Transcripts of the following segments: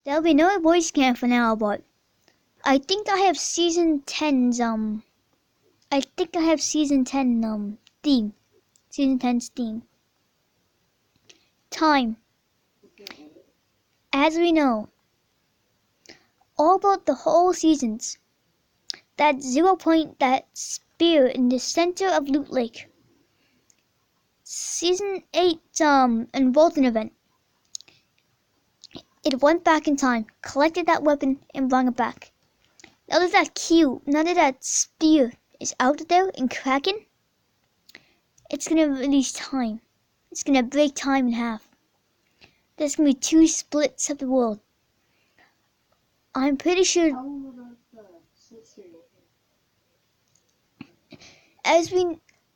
There'll be no voice cam for now, but I think I have season 10's theme. Season 10's theme. Time. As we know, all about the whole seasons. That 0 point, that spear in the center of Loot Lake. Season 8's Involved event. It went back in time, collected that weapon, and brought it back. Now that that cube, now that that spear is out there and cracking, it's gonna release time. It's gonna break time in half. There's gonna be two splits of the world. I'm pretty sure.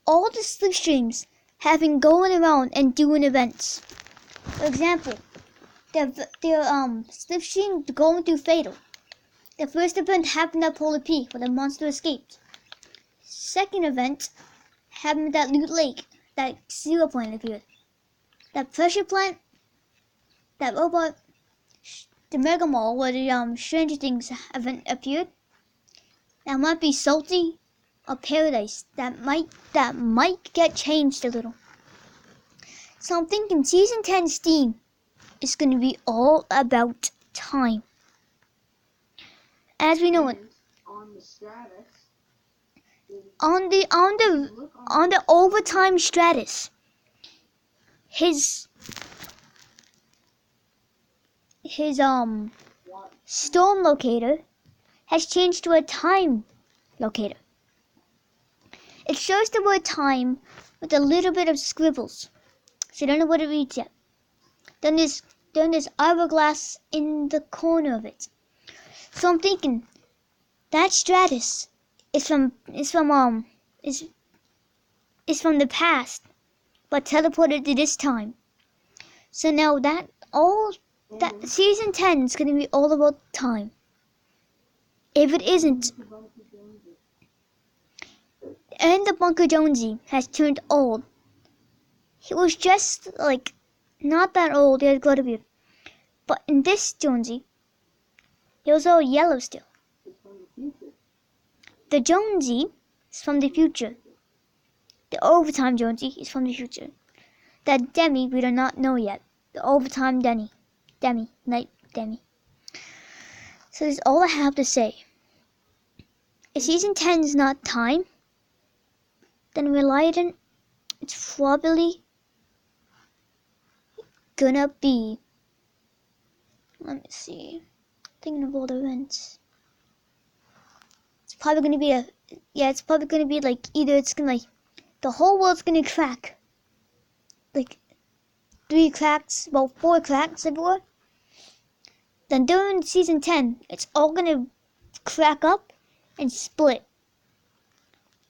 All the slipstreams have been going around and doing events. For example, their slipstream going through Fatal. The first event happened at Polar Peak where the monster escaped. Second event happened at Loot Lake, that 0 point appeared. That pressure plant, that robot, the Mega Mall where the Stranger Things event appeared. That might be Salty or Paradise. That might get changed a little. So I'm thinking season 10's theme is going to be all about time. As we know it, on the overtime Stratus, his storm locator has changed to a time locator. It shows the word time with a little bit of scribbles, so you don't know what it reads yet. Then there's hourglass in the corner of it. So I'm thinking that Stratus is from the past, but teleported to this time. So now that season 10 is gonna be all about time. If it isn't, and the Bunker Jonesy has turned old. He was just like not that old. He had got to be, but in this Jonesy, he was all yellow still. The Jonesy is from the future. The overtime Jonesy is from the future. That Demi we do not know yet. The overtime Demi. So that's all I have to say. If season 10 is not time, then Reliant, it's probably gonna be, let me see, thinking of all the events. It's probably gonna be like either it's gonna the whole world's gonna crack. Like 4 cracks everywhere. Then during season 10, it's all gonna crack up and split.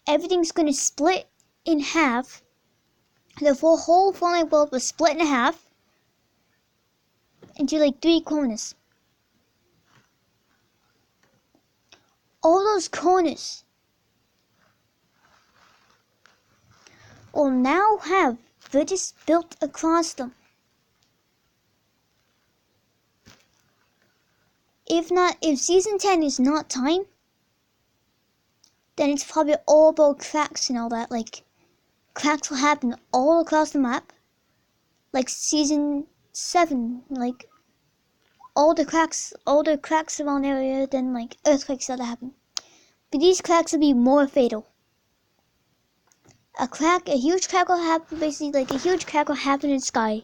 Everything's gonna split in half. The whole fallen world was split in half into like 3 corners. All those corners will now have bridges built across them. If season 10 is not time, then it's probably all about cracks and all that. Like, cracks will happen all across the map. Like season 7, like all the cracks around the area, then like earthquakes that happen. But these cracks will be more fatal. A huge crack will happen, basically like a huge crack will happen in the sky.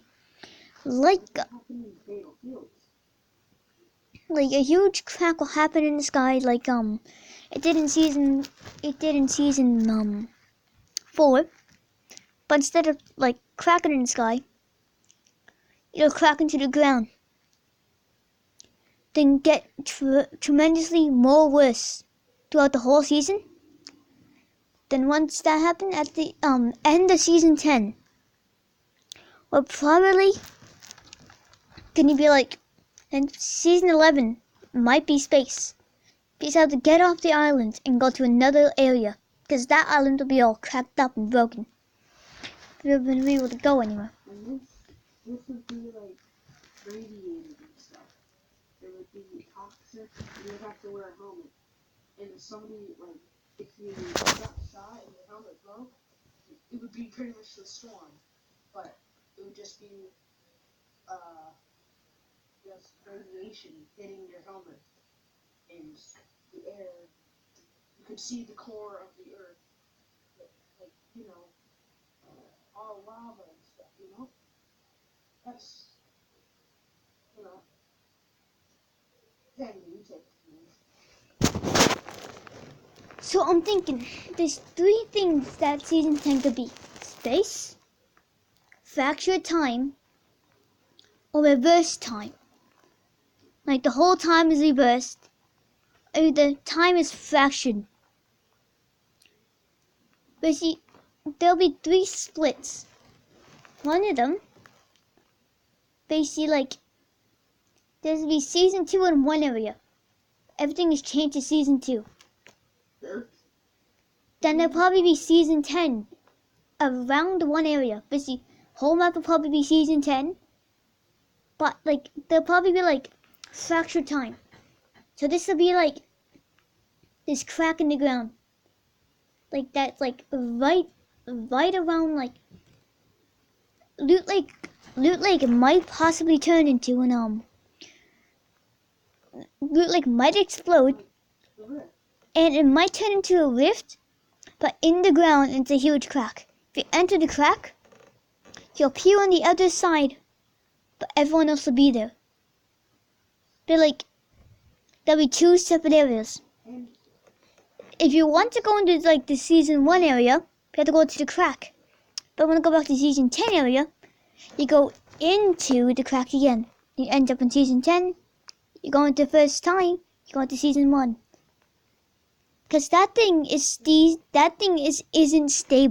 Like a huge crack will happen in the sky like it did in season 4. But instead of like cracking in the sky, it'll crack into the ground. Then get tremendously more worse throughout the whole season. Then once that happened at the end of season 10, we're probably gonna be like, and season 11 might be space. Because you have to get off the island and go to another area, because that island will be all cracked up and broken. We won't be able to go anywhere. And this would be like radiated and stuff. It boxer, you would have to wear a helmet. And if somebody, like, if you got shot and your helmet broke, it would be pretty much the storm. But it would just be, just radiation hitting your helmet. And the air, you could see the core of the earth. Like, all lava and stuff. That's, you know, Penny, you take it from me. So I'm thinking, there's 3 things that season 10 could be: space, fractured time, or reverse time. Like the whole time is reversed, or the time is fractured. But see, there'll be 3 splits. One of them, basically, like, there's be season 2 in one area. Everything is changed to season 2. Then there'll probably be season 10 around one area. Basically, whole map will probably be season 10. But, like, there'll probably be, like, fractured time. So this will be, like, this crack in the ground. Like, that's, like, right around, like, Loot Lake might possibly turn into an, Loot Lake might explode. And it might turn into a rift. But in the ground, it's a huge crack. If you enter the crack, you'll appear on the other side, but everyone else will be there. There'll be 2 separate areas. If you want to go into, like, the season 1 area, you have to go to the crack. But when you go back to season 10 area, you go into the crack again. You end up in season 10, you go into the first time, you go into season 1. Because that thing isn't stable.